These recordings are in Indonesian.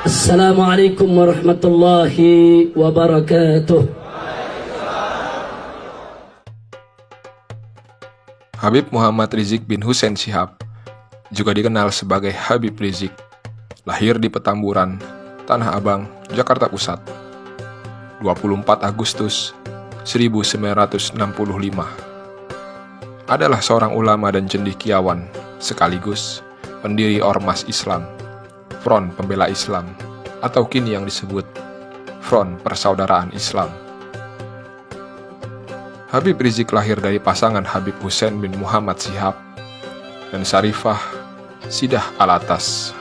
Assalamualaikum warahmatullahi wabarakatuh. Habib Muhammad Rizik bin Hussein Syihab, juga dikenal sebagai Habib Rizik, lahir di Petamburan, Tanah Abang, Jakarta Pusat, 24 Agustus 1965. Adalah seorang ulama dan cendekiawan, sekaligus pendiri Ormas Islam, Front Pembela Islam, atau kini yang disebut Front Persaudaraan Islam. Habib Rizik lahir dari pasangan Habib Hussein bin Muhammad Syihab dan Syarifah Sidah Alatas.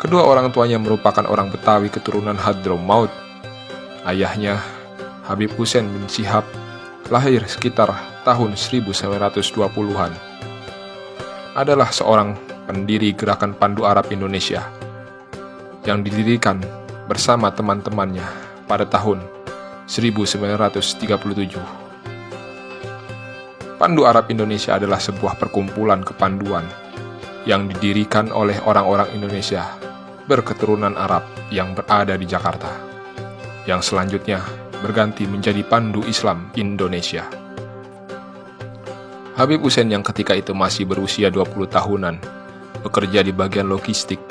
Kedua orang tuanya merupakan orang Betawi keturunan Hadramaut. Ayahnya, Habib Hussein bin Syihab, lahir sekitar tahun 1920-an. Adalah seorang pendiri Gerakan Pandu Arab Indonesia yang didirikan bersama teman-temannya pada tahun 1937. Pandu Arab Indonesia adalah sebuah perkumpulan kepanduan yang didirikan oleh orang-orang Indonesia berketurunan Arab yang berada di Jakarta, yang selanjutnya berganti menjadi Pandu Islam Indonesia. Habib Hussein yang ketika itu masih berusia 20 tahunan, bekerja di bagian logistik.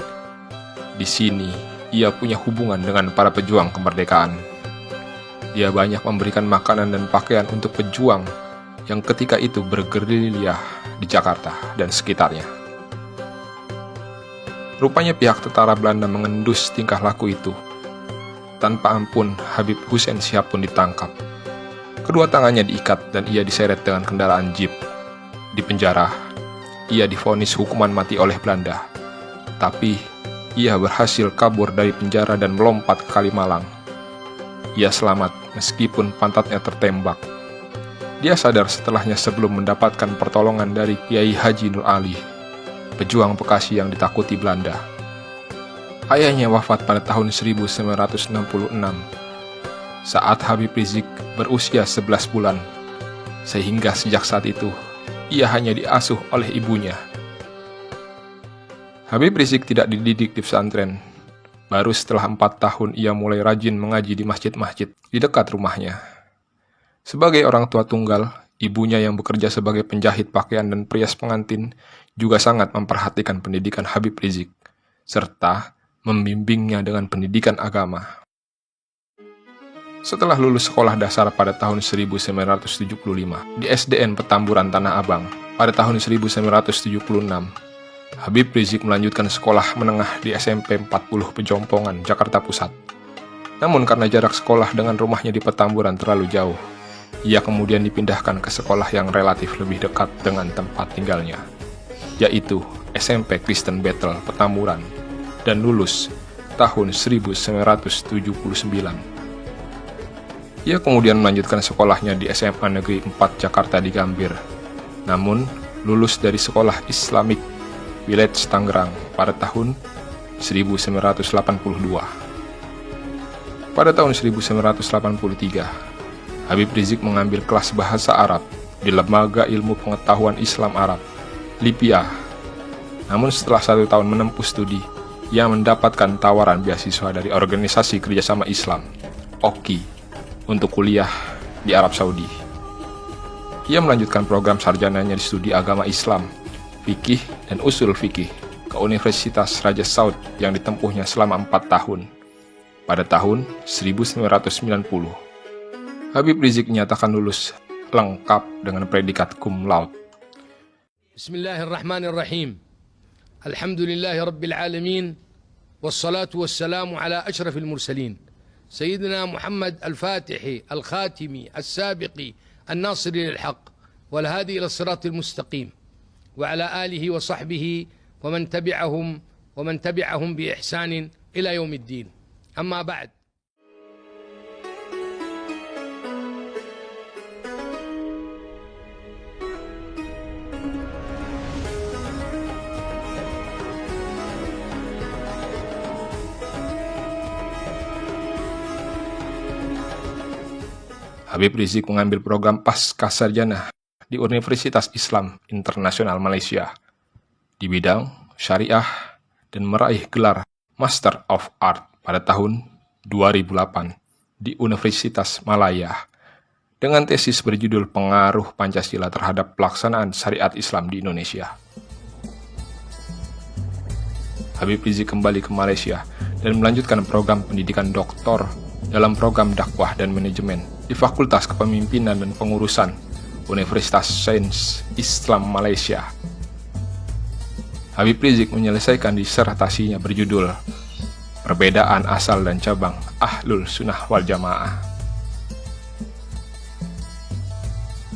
Di sini, ia punya hubungan dengan para pejuang kemerdekaan. Dia banyak memberikan makanan dan pakaian untuk pejuang yang ketika itu bergerilya di Jakarta dan sekitarnya. Rupanya pihak tentara Belanda mengendus tingkah laku itu. Tanpa ampun, Habib Hussein Syihab pun ditangkap. Kedua tangannya diikat dan ia diseret dengan kendaraan jeep. Di penjara, ia divonis hukuman mati oleh Belanda. Tapi, ia berhasil kabur dari penjara dan melompat ke Kalimalang. Ia selamat meskipun pantatnya tertembak. Dia sadar setelahnya sebelum mendapatkan pertolongan dari Kiai Haji Nur Ali, pejuang Bekasi yang ditakuti Belanda. Ayahnya wafat pada tahun 1966 saat Habib Rizik berusia 11 bulan, sehingga sejak saat itu ia hanya diasuh oleh ibunya. Habib Rizik tidak dididik di pesantren. Baru setelah 4 tahun ia mulai rajin mengaji di masjid-masjid di dekat rumahnya. Sebagai orang tua tunggal, ibunya yang bekerja sebagai penjahit pakaian dan perias pengantin juga sangat memperhatikan pendidikan Habib Rizik, serta membimbingnya dengan pendidikan agama. Setelah lulus sekolah dasar pada tahun 1975 di SDN Petamburan Tanah Abang, pada tahun 1976, Habib Rizik melanjutkan sekolah menengah di SMP 40 Pejompongan, Jakarta Pusat. Namun karena jarak sekolah dengan rumahnya di Petamburan terlalu jauh, ia kemudian dipindahkan ke sekolah yang relatif lebih dekat dengan tempat tinggalnya, yaitu SMP Kristen Battle Petamburan, dan lulus tahun 1979. Ia kemudian melanjutkan sekolahnya di SMA Negeri 4 Jakarta di Gambir, namun lulus dari sekolah Islamic Village Tangerang pada tahun 1982. Pada tahun 1983, Habib Rizik mengambil kelas bahasa Arab di Lembaga Ilmu Pengetahuan Islam Arab, LIPIA. Namun setelah 1 tahun menempuh studi, ia mendapatkan tawaran beasiswa dari Organisasi Kerjasama Islam, OKI, untuk kuliah di Arab Saudi. Ia melanjutkan program sarjananya di studi agama Islam, fikih dan usul fikih ke Universitas Raja Saud yang ditempuhnya selama 4 tahun. Pada tahun 1990, Habib Rizik dinyatakan lulus lengkap dengan predikat cum laude. Bismillahirrahmanirrahim. Alhamdulillahi Rabbil Alamin. Wassalatu wassalamu ala ashrafil mursalin. Sayyidina Muhammad al-Fatihi, al-Khatimi, al-Sabiqi, al-Nasiri lil-Haq, wal-Hadi ila siratil mustaqim. وعلى آله وصحبه ومن تبعهم بإحسان إلى يوم الدين. أما بعد. Habib Rizik mengambil program Pascasarjana di Universitas Islam Internasional Malaysia di bidang syariah dan meraih gelar Master of Art pada tahun 2008 di Universitas Malaya dengan tesis berjudul Pengaruh Pancasila terhadap Pelaksanaan Syariat Islam di Indonesia. Habib Rizik kembali ke Malaysia dan melanjutkan program pendidikan doktor dalam program dakwah dan manajemen di Fakultas Kepemimpinan dan Pengurusan Universitas Sains Islam Malaysia. Habib Rizik menyelesaikan disertasinya berjudul Perbedaan Asal dan Cabang Ahlul Sunnah wal Jamaah.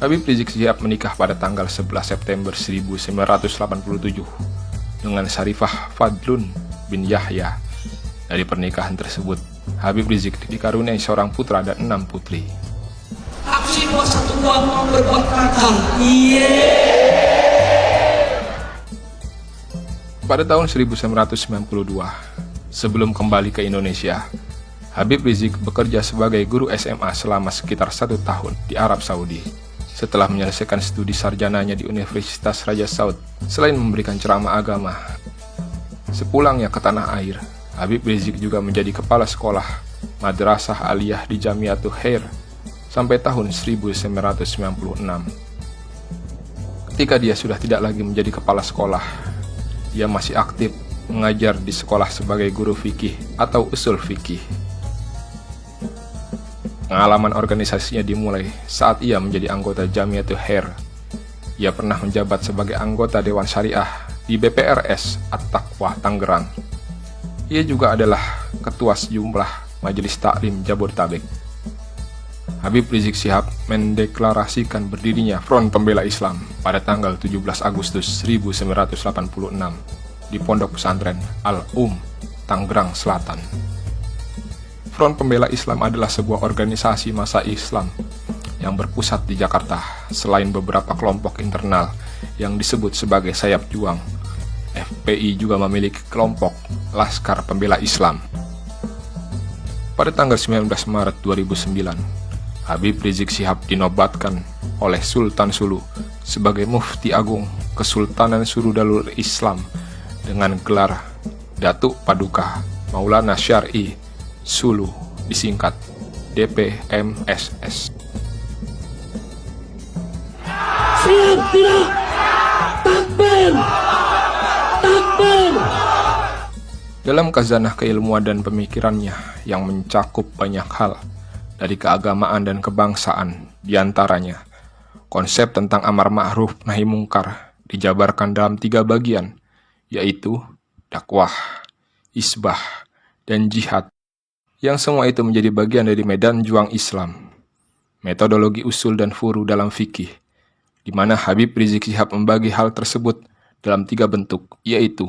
Habib Rizik Syihab menikah pada tanggal 11 September 1987 dengan Syarifah Fadlun bin Yahya. Dari pernikahan tersebut, Habib Rizik dikaruniai seorang putra dan 6 putri. Aksi 212 berbuat kata. Pada tahun 1992, sebelum kembali ke Indonesia, Habib Rizik bekerja sebagai guru SMA selama sekitar 1 tahun di Arab Saudi. Setelah menyelesaikan studi sarjananya di Universitas Raja Saud, selain memberikan ceramah agama, sepulangnya ke tanah air, Habib Rizik juga menjadi kepala sekolah Madrasah Aliyah di Jamiatul Khair sampai tahun 1996. Ketika dia sudah tidak lagi menjadi kepala sekolah, dia masih aktif mengajar di sekolah sebagai guru fikih atau usul fikih. Pengalaman organisasinya dimulai saat ia menjadi anggota Jamiatul Khair. Ia pernah menjabat sebagai anggota Dewan Syariah di BPRS At-Taqwa Tangerang. Ia juga adalah ketua sejumlah Majelis Taklim Jabodetabek. Habib Rizik Syihab mendeklarasikan berdirinya Front Pembela Islam pada tanggal 17 Agustus 1986 di Pondok Pesantren Al-Tangerang Selatan. Front Pembela Islam adalah sebuah organisasi massa Islam yang berpusat di Jakarta. Selain beberapa kelompok internal yang disebut sebagai sayap juang, FPI juga memiliki kelompok Laskar Pembela Islam. Pada tanggal 19 Maret 2009, Habib Rizik Syihab dinobatkan oleh Sultan Sulu sebagai Mufti Agung Kesultanan Sulu Darul Islam dengan gelar Datuk Paduka Maulana Syar'i Sulu, disingkat DPMSS. Siap tidak? Takbir! Takbir! Dalam khazanah keilmuan dan pemikirannya yang mencakup banyak hal, dari keagamaan dan kebangsaan, diantaranya konsep tentang amar ma'ruf nahi mungkar dijabarkan dalam 3 bagian, yaitu dakwah, isbah, dan jihad, yang semua itu menjadi bagian dari medan juang Islam. Metodologi usul dan furu dalam fikih, di mana Habib Rizik Syihab membagi hal tersebut dalam 3 bentuk, yaitu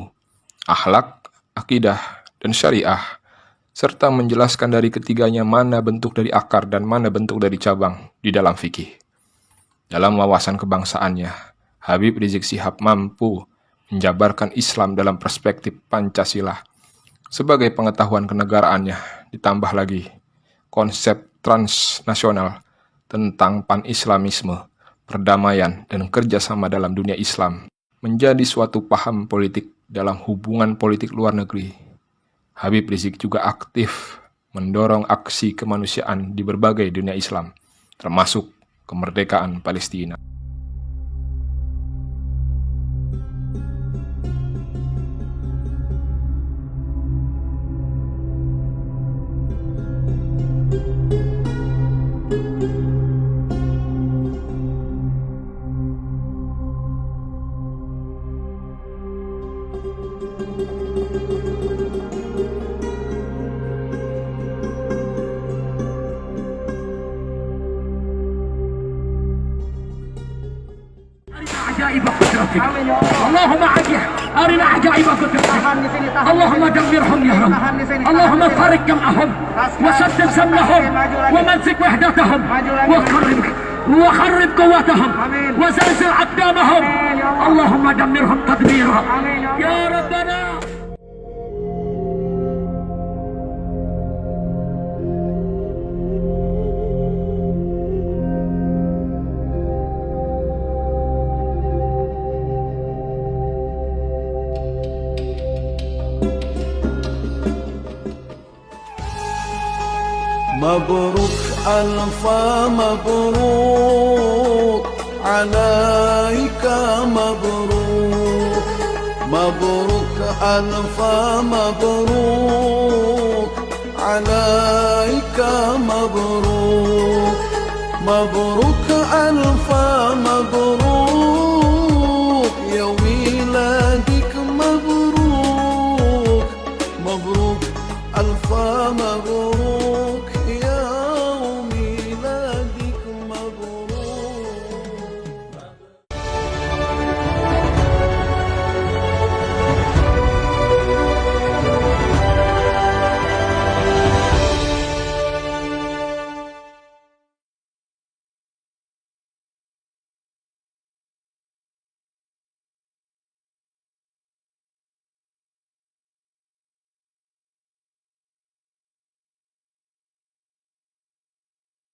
akhlak, akidah, dan syariah, serta menjelaskan dari ketiganya mana bentuk dari akar dan mana bentuk dari cabang di dalam fikih. Dalam wawasan kebangsaannya, Habib Rizik Syihab mampu menjabarkan Islam dalam perspektif Pancasila. Sebagai pengetahuan kenegaraannya, ditambah lagi konsep transnasional tentang pan-islamisme, perdamaian, dan kerjasama dalam dunia Islam, menjadi suatu paham politik dalam hubungan politik luar negeri. Habib Rizik juga aktif mendorong aksi kemanusiaan di berbagai dunia Islam, termasuk kemerdekaan Palestina. عجائب قدرتك اللهم أرنا عجائب قدرتك اللهم دمرهم يا رب اللهم فارق جمعهم وسدد سمنهم ومزق وحدتهم وخرب قوتهم وزلزل أقدامهم اللهم دمرهم تدميرا يا ربنا. مبروك ألف مبروك عليك مبروك مبروك ألف مبروك عليك مبروك مبروك